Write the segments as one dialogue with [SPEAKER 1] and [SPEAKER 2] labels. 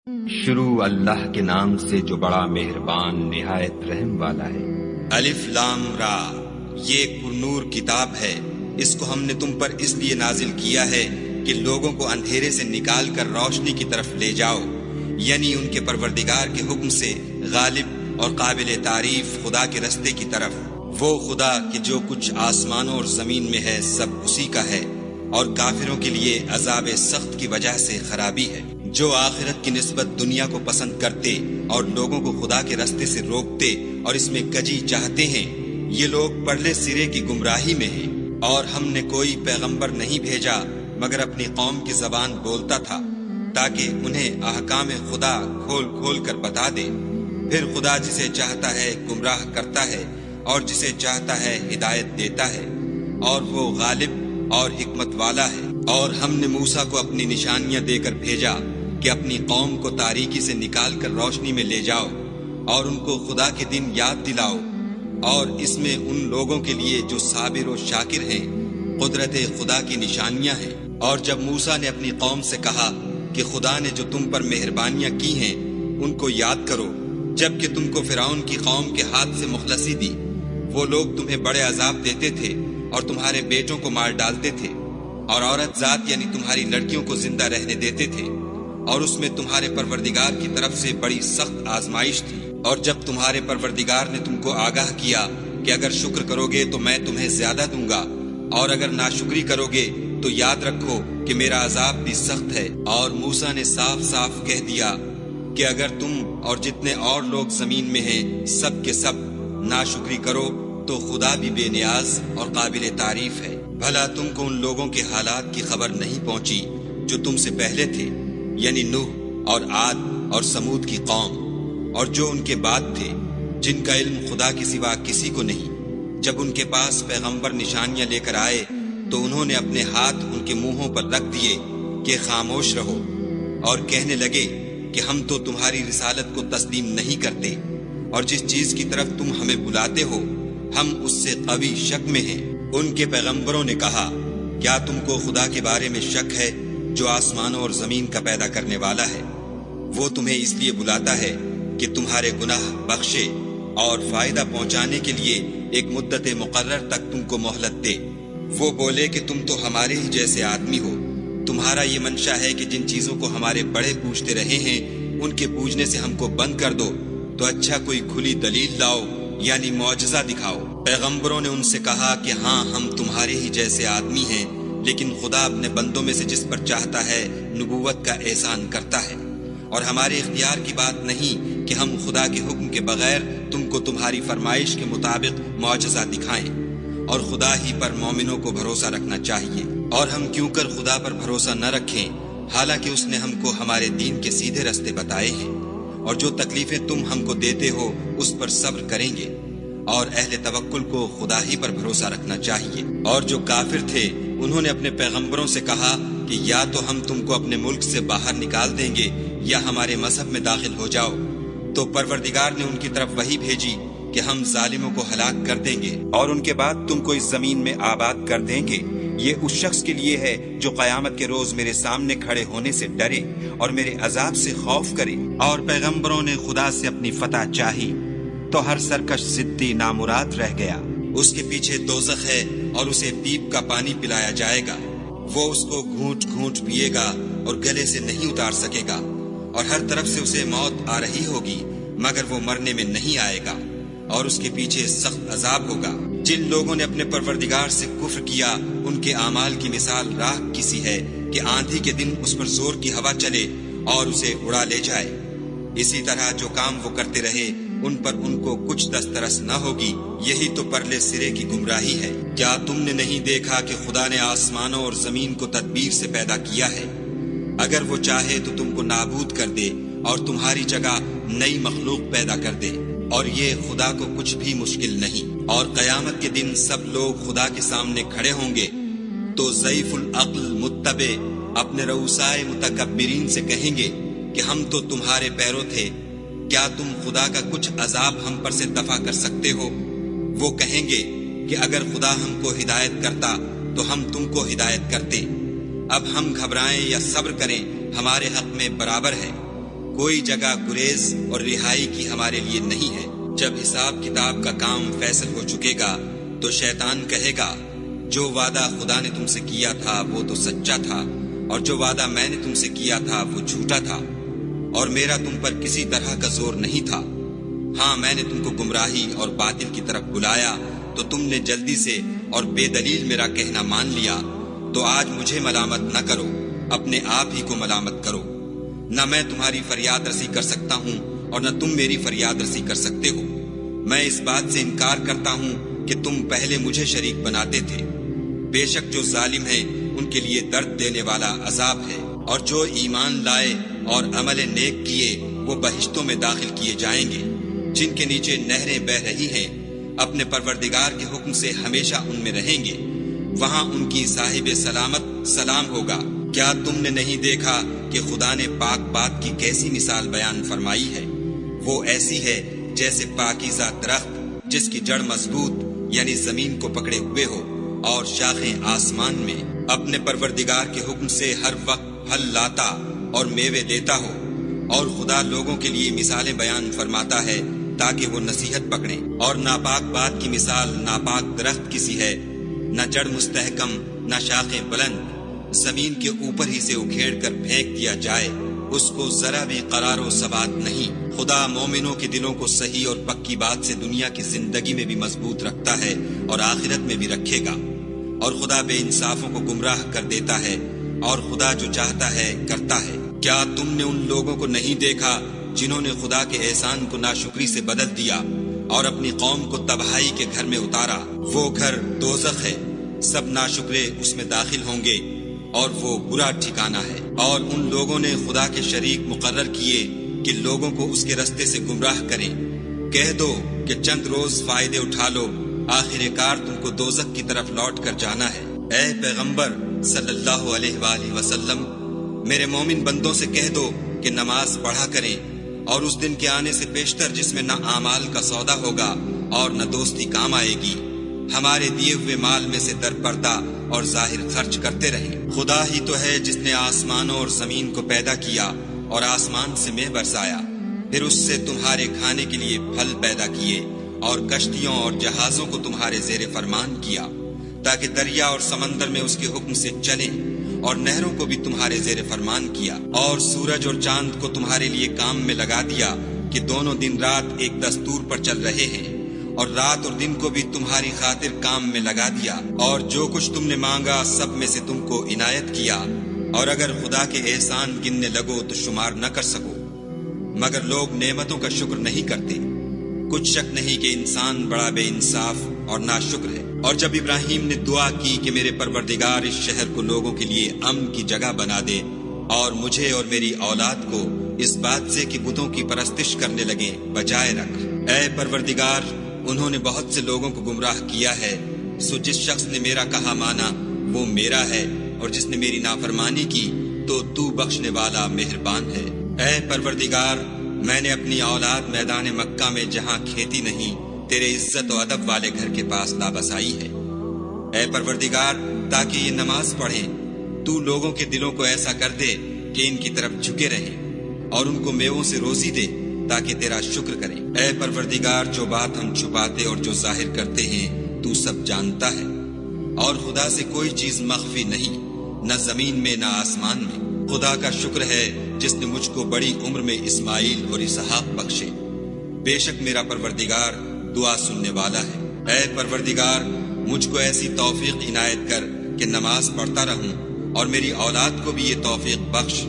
[SPEAKER 1] شروع اللہ کے نام سے جو بڑا مہربان نہایت رحم والا ہے۔
[SPEAKER 2] الف لام را، یہ ایک پرنور کتاب ہے، اس کو ہم نے تم پر اس لیے نازل کیا ہے کہ لوگوں کو اندھیرے سے نکال کر روشنی کی طرف لے جاؤ، یعنی ان کے پروردگار کے حکم سے غالب اور قابل تعریف خدا کے رستے کی طرف۔ وہ خدا کہ جو کچھ آسمانوں اور زمین میں ہے سب اسی کا ہے، اور کافروں کے لیے عذاب سخت کی وجہ سے خرابی ہے۔ جو آخرت کی نسبت دنیا کو پسند کرتے اور لوگوں کو خدا کے رستے سے روکتے اور اس میں کجی چاہتے ہیں، یہ لوگ پرلے سرے کی گمراہی میں ہیں۔ اور ہم نے کوئی پیغمبر نہیں بھیجا مگر اپنی قوم کی زبان بولتا تھا، تاکہ انہیں احکام خدا کھول کھول کر بتا دے۔ پھر خدا جسے چاہتا ہے گمراہ کرتا ہے اور جسے چاہتا ہے ہدایت دیتا ہے، اور وہ غالب اور حکمت والا ہے۔ اور ہم نے موسیٰ کو اپنی نشانیاں دے کر بھیجا کہ اپنی قوم کو تاریکی سے نکال کر روشنی میں لے جاؤ اور ان کو خدا کے دن یاد دلاؤ، اور اس میں ان لوگوں کے لیے جو صابر و شاکر ہیں قدرت خدا کی نشانیاں ہیں۔ اور جب موسیٰ نے اپنی قوم سے کہا کہ خدا نے جو تم پر مہربانیاں کی ہیں ان کو یاد کرو، جبکہ تم کو فرعون کی قوم کے ہاتھ سے مخلصی دی، وہ لوگ تمہیں بڑے عذاب دیتے تھے اور تمہارے بیٹوں کو مار ڈالتے تھے، اور عورت ذات یعنی تمہاری لڑکیوں کو زندہ رہنے دیتے تھے، اور اس میں تمہارے پروردگار کی طرف سے بڑی سخت آزمائش تھی۔ اور جب تمہارے پروردگار نے تم کو آگاہ کیا کہ اگر شکر کرو گے تو میں تمہیں زیادہ دوں گا، اور اگر ناشکری کرو گے تو یاد رکھو کہ میرا عذاب بھی سخت ہے۔ اور موسیٰ نے صاف صاف کہہ دیا کہ اگر تم اور جتنے اور لوگ زمین میں ہیں سب کے سب ناشکری کرو تو خدا بھی بے نیاز اور قابل تعریف ہے۔ بھلا تم کو ان لوگوں کے حالات کی خبر نہیں پہنچی جو تم سے پہلے تھے، یعنی نوح اور عاد اور سمود کی قوم، اور جو ان کے بعد تھے، جن کا علم خدا کے سوا کسی کو نہیں۔ جب ان کے پاس پیغمبر نشانیاں لے کر آئے تو انہوں نے اپنے ہاتھ ان کے منہوں پر رکھ دیے کہ خاموش رہو، اور کہنے لگے کہ ہم تو تمہاری رسالت کو تسلیم نہیں کرتے، اور جس چیز کی طرف تم ہمیں بلاتے ہو ہم اس سے قوی شک میں ہیں۔ ان کے پیغمبروں نے کہا، کیا تم کو خدا کے بارے میں شک ہے جو آسمانوں اور زمین کا پیدا کرنے والا ہے؟ وہ تمہیں اس لیے بلاتا ہے کہ تمہارے گناہ بخشے اور فائدہ پہنچانے کے لیے ایک مدت مقرر تک تم کو مہلت دے۔ وہ بولے کہ تم تو ہمارے ہی جیسے آدمی ہو، تمہارا یہ منشا ہے کہ جن چیزوں کو ہمارے بڑے پوجتے رہے ہیں ان کے پوجنے سے ہم کو بند کر دو، تو اچھا کوئی کھلی دلیل لاؤ، یعنی معجزہ دکھاؤ۔ پیغمبروں نے ان سے کہا کہ ہاں ہم تمہارے ہی جیسے آدمی ہیں، لیکن خدا اپنے بندوں میں سے جس پر چاہتا ہے نبوت کا احسان کرتا ہے، اور ہمارے اختیار کی بات نہیں کہ ہم خدا کے حکم کے بغیر تم کو تمہاری فرمائش کے مطابق معجزہ دکھائیں، اور خدا ہی پر مومنوں کو بھروسہ رکھنا چاہیے۔ اور ہم کیوں کر خدا پر بھروسہ نہ رکھیں، حالانکہ اس نے ہم کو ہمارے دین کے سیدھے رستے بتائے ہیں، اور جو تکلیفیں تم ہم کو دیتے ہو اس پر صبر کریں گے، اور اہل توکل کو خدا ہی پر بھروسہ رکھنا چاہیے۔ اور جو کافر تھے انہوں نے اپنے پیغمبروں سے کہا کہ یا تو ہم تم کو اپنے ملک سے باہر نکال دیں گے یا ہمارے مذہب میں داخل ہو جاؤ، تو پروردگار نے ان کی طرف وحی بھیجی کہ ہم ظالموں کو ہلاک کر دیں گے اور ان کے بعد تم کو اس زمین میں آباد کر دیں گے۔ یہ اس شخص کے لیے ہے جو قیامت کے روز میرے سامنے کھڑے ہونے سے ڈرے اور میرے عذاب سے خوف کرے۔ اور پیغمبروں نے خدا سے اپنی فتح چاہی تو ہر سرکش ضدی نامراد رہ گیا۔ اس کے پیچھے دوزخ ہے اور اسے پیپ کا پانی پلایا جائے گا، وہ اس کو گھونٹ گھونٹ پیے گا اور گلے سے نہیں اتار سکے گا، اور ہر طرف سے اسے موت آ رہی ہوگی مگر وہ مرنے میں نہیں آئے گا، اور اس کے پیچھے سخت عذاب ہوگا۔ جن لوگوں نے اپنے پروردگار سے کفر کیا ان کے اعمال کی مثال راہ کسی ہے کہ آندھی کے دن اس پر زور کی ہوا چلے اور اسے اڑا لے جائے۔ اسی طرح جو کام وہ کرتے رہے ان پر ان کو کچھ دسترس نہ ہوگی، یہی تو پرلے سرے کی گمراہی ہے۔ کیا تم نے نہیں دیکھا کہ خدا نے آسمانوں اور زمین کو تدبیر سے پیدا کیا ہے؟ اگر وہ چاہے تو تم کو نابود کر دے اور تمہاری جگہ نئی مخلوق پیدا کر دے، اور یہ خدا کو کچھ بھی مشکل نہیں۔ اور قیامت کے دن سب لوگ خدا کے سامنے کھڑے ہوں گے تو ضعیف العقل متبع اپنے رؤسائے متکبرین سے کہیں گے کہ ہم تو تمہارے پیرو تھے، کیا تم خدا کا کچھ عذاب ہم پر سے دفع کر سکتے ہو؟ وہ کہیں گے کہ اگر خدا ہم کو ہدایت کرتا تو ہم تم کو ہدایت کرتے، اب ہم گھبرائیں یا صبر کریں ہمارے حق میں برابر ہے۔ کوئی جگہ گریز اور رہائی کی ہمارے لیے نہیں ہے۔ جب حساب کتاب کا کام فیصل ہو چکے گا تو شیطان کہے گا جو وعدہ خدا نے تم سے کیا تھا وہ تو سچا تھا، اور جو وعدہ میں نے تم سے کیا تھا وہ جھوٹا تھا، اور میرا تم پر کسی طرح کا زور نہیں تھا۔ ہاں میں نے تم کو گمراہی اور باطل کی طرف بلایا تو تم نے جلدی سے اور بے دلیل میرا کہنا مان لیا، تو آج مجھے ملامت نہ کرو، اپنے آپ ہی کو ملامت کرو۔ نہ میں تمہاری فریاد رسی کر سکتا ہوں اور نہ تم میری فریاد رسی کر سکتے ہو۔ میں اس بات سے انکار کرتا ہوں کہ تم پہلے مجھے شریک بناتے تھے۔ بے شک جو ظالم ہیں ان کے لیے درد دینے والا عذاب ہے، اور جو ایمان لائے اور عمل نیک کیے وہ بہشتوں میں داخل کیے جائیں گے، جن کے نیچے نہریں بہہ رہی ہیں، اپنے پروردگار کے حکم سے ہمیشہ ان میں رہیں گے۔ وہاں ان کی صاحب سلامت سلام ہوگا۔ کیا تم نے نہیں دیکھا کہ خدا نے پاک بات کی کیسی مثال بیان فرمائی ہے؟ وہ ایسی ہے جیسے پاکیزہ درخت جس کی جڑ مضبوط یعنی زمین کو پکڑے ہوئے ہو اور شاخیں آسمان میں، اپنے پروردگار کے حکم سے ہر وقت پھل لاتا اور میوے دیتا ہو۔ اور خدا لوگوں کے لیے مثالیں بیان فرماتا ہے تاکہ وہ نصیحت پکڑیں۔ اور ناپاک بات کی مثال ناپاک درخت کی سی ہے، نہ جڑ مستحکم نہ شاخیں بلند، زمین کے اوپر ہی سے اکھیڑ کر پھینک دیا جائے، اس کو ذرا بھی قرار و ثبات نہیں۔ خدا مومنوں کے دلوں کو صحیح اور پکی بات سے دنیا کی زندگی میں بھی مضبوط رکھتا ہے اور آخرت میں بھی رکھے گا، اور خدا بے انصافوں کو گمراہ کر دیتا ہے، اور خدا جو چاہتا ہے کرتا ہے۔ کیا تم نے ان لوگوں کو نہیں دیکھا جنہوں نے خدا کے احسان کو ناشکری سے بدل دیا اور اپنی قوم کو تباہی کے گھر میں اتارا؟ وہ گھر دوزخ ہے، سب ناشکرے اس میں داخل ہوں گے، اور وہ برا ٹھکانہ ہے۔ اور ان لوگوں نے خدا کے شریک مقرر کیے کہ لوگوں کو اس کے رستے سے گمراہ کریں۔ کہہ دو کہ چند روز فائدے اٹھا لو، آخر کار تم کو دوزخ کی طرف لوٹ کر جانا ہے۔ اے پیغمبر صلی اللہ علیہ وآلہ وسلم، میرے مومن بندوں سے کہہ دو کہ نماز پڑھا کریں، اور اس دن کے آنے سے پیشتر جس میں نہ اعمال کا سودا ہوگا اور نہ دوستی کام آئے گی، ہمارے دیے ہوئے مال میں سے در پردہ اور ظاہر خرچ کرتے رہیں۔ خدا ہی تو ہے جس نے آسمانوں اور زمین کو پیدا کیا اور آسمان سے مے برسایا، پھر اس سے تمہارے کھانے کے لیے پھل پیدا کیے، اور کشتیوں اور جہازوں کو تمہارے زیر فرمان کیا تاکہ دریا اور سمندر میں اس کے حکم سے چلیں، اور نہروں کو بھی تمہارے زیر فرمان کیا، اور سورج اور چاند کو تمہارے لیے کام میں لگا دیا کہ دونوں دن رات ایک دستور پر چل رہے ہیں، اور رات اور دن کو بھی تمہاری خاطر کام میں لگا دیا، اور جو کچھ تم نے مانگا سب میں سے تم کو عنایت کیا، اور اگر خدا کے احسان گننے لگو تو شمار نہ کر سکو، مگر لوگ نعمتوں کا شکر نہیں کرتے۔ کچھ شک نہیں کہ انسان بڑا بے انصاف اور ناشکر ہے۔ اور جب ابراہیم نے دعا کی کہ میرے پروردگار اس شہر کو لوگوں کے لیے امن کی جگہ بنا دے، اور مجھے اور میری اولاد کو اس بات سے کہ بتوں کی پرستش کرنے لگے بچائے رکھ۔ اے پروردگار، انہوں نے بہت سے لوگوں کو گمراہ کیا ہے، سو جس شخص نے میرا کہا مانا وہ میرا ہے، اور جس نے میری نافرمانی کی تو بخشنے والا مہربان ہے۔ اے پروردگار، میں نے اپنی اولاد میدان مکہ میں جہاں کھیتی نہیں تیرے عزت و ادب والے گھر کے پاس لابسائی ہے۔ اے پروردگار، تاکہ یہ نماز پڑھیں، تو لوگوں کے دلوں کو ایسا کر دے کہ ان کی طرف جھکے رہیں، اور ان کو میووں سے روزی دے تاکہ تیرا شکر کریں۔ اے پروردگار، جو بات ہم چھپاتے اور جو ظاہر کرتے ہیں تو سب جانتا ہے، اور خدا سے کوئی چیز مخفی نہیں، نہ زمین میں نہ آسمان میں۔ خدا کا شکر ہے جس نے مجھ کو بڑی عمر میں اسماعیل اور اسحاق بخشے۔ بے شک میرا پروردگار دعا سننے والا ہے۔ اے پروردگار، مجھ کو ایسی توفیق عنایت کر کہ نماز پڑھتا رہوں، اور میری اولاد کو بھی یہ توفیق بخش۔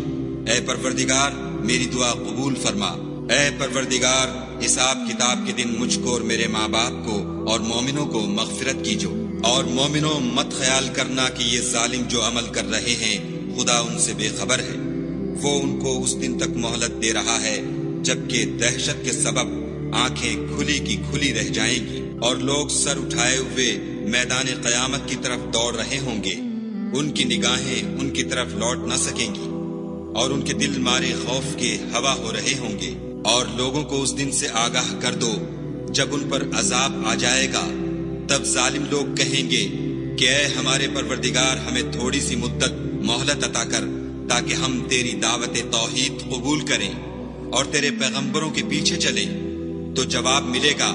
[SPEAKER 2] اے پروردگار، میری دعا قبول فرما۔ اے پروردگار، حساب کتاب کے دن مجھ کو اور میرے ماں باپ کو اور مومنوں کو مغفرت کیجو۔ اور مومنوں، مت خیال کرنا کہ یہ ظالم جو عمل کر رہے ہیں خدا ان سے بے خبر ہے۔ وہ ان کو اس دن تک مہلت دے رہا ہے جبکہ دہشت کے سبب آنکھیں کھلی کی کھلی رہ جائیں گی، اور لوگ سر اٹھائے ہوئے میدان قیامت کی طرف دوڑ رہے ہوں گے۔ ان کی نگاہیں ان کی طرف لوٹ نہ سکیں گی، اور ان کے دل مارے خوف کے ہوا ہو رہے ہوں گے۔ اور لوگوں کو اس دن سے آگاہ کر دو جب ان پر عذاب آ جائے گا، تب ظالم لوگ کہیں گے کہ اے ہمارے پروردگار، ہمیں تھوڑی سی مدت مہلت عطا کر تاکہ ہم تیری دعوت توحید قبول کریں اور تیرے پیغمبروں کے پیچھے چلیں تو جواب ملے گا،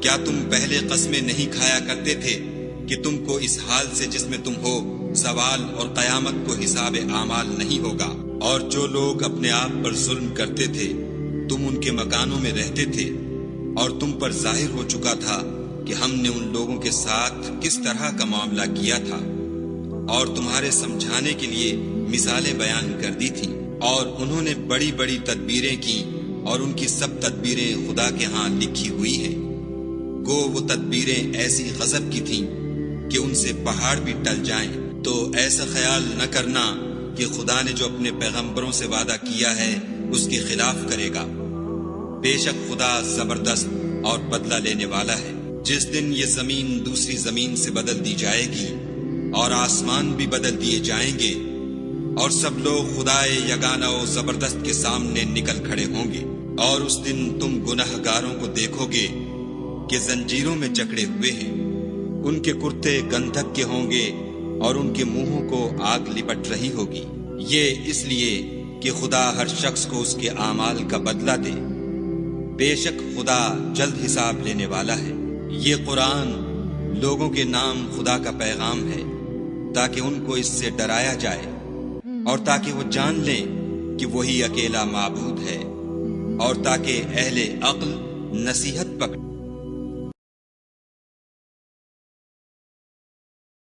[SPEAKER 2] کیا تم پہلے قسمیں نہیں کھایا کرتے تھے کہ تم کو اس حال سے جس میں تم ہو زوال اور قیامت کو حساب اعمال نہیں ہوگا؟ اور جو لوگ اپنے آپ پر ظلم کرتے تھے تم ان کے مکانوں میں رہتے تھے، اور تم پر ظاہر ہو چکا تھا کہ ہم نے ان لوگوں کے ساتھ کس طرح کا معاملہ کیا تھا، اور تمہارے سمجھانے کے لیے مثالیں بیان کر دی تھیں، اور انہوں نے بڑی بڑی تدبیریں کی، اور ان کی سب تدبیریں خدا کے ہاں لکھی ہوئی ہیں۔ گو وہ تدبیریں ایسی غضب کی تھیں کہ ان سے پہاڑ بھی ٹل جائیں، تو ایسا خیال نہ کرنا کہ خدا نے جو اپنے پیغمبروں سے وعدہ کیا ہے اس کے خلاف کرے گا۔ بے شک خدا زبردست اور بدلہ لینے والا ہے۔ جس دن یہ زمین دوسری زمین سے بدل دی جائے گی اور آسمان بھی بدل دیے جائیں گے، اور سب لوگ خدائے یگانہ و زبردست کے سامنے نکل کھڑے ہوں گے، اور اس دن تم گناہگاروں کو دیکھو گے کہ زنجیروں میں جکڑے ہوئے ہیں، ان کے کرتے گندھک کے ہوں گے اور ان کے منہوں کو آگ لپٹ رہی ہوگی۔ یہ اس لیے کہ خدا ہر شخص کو اس کے اعمال کا بدلہ دے۔ بے شک خدا جلد حساب لینے والا ہے۔ یہ قرآن لوگوں کے نام خدا کا پیغام ہے تاکہ ان کو اس سے ڈرایا جائے اور تاکہ وہ جان لیں کہ وہی اکیلا معبود ہے، اور تاکہ اہل عقل نصیحت پکڑیں۔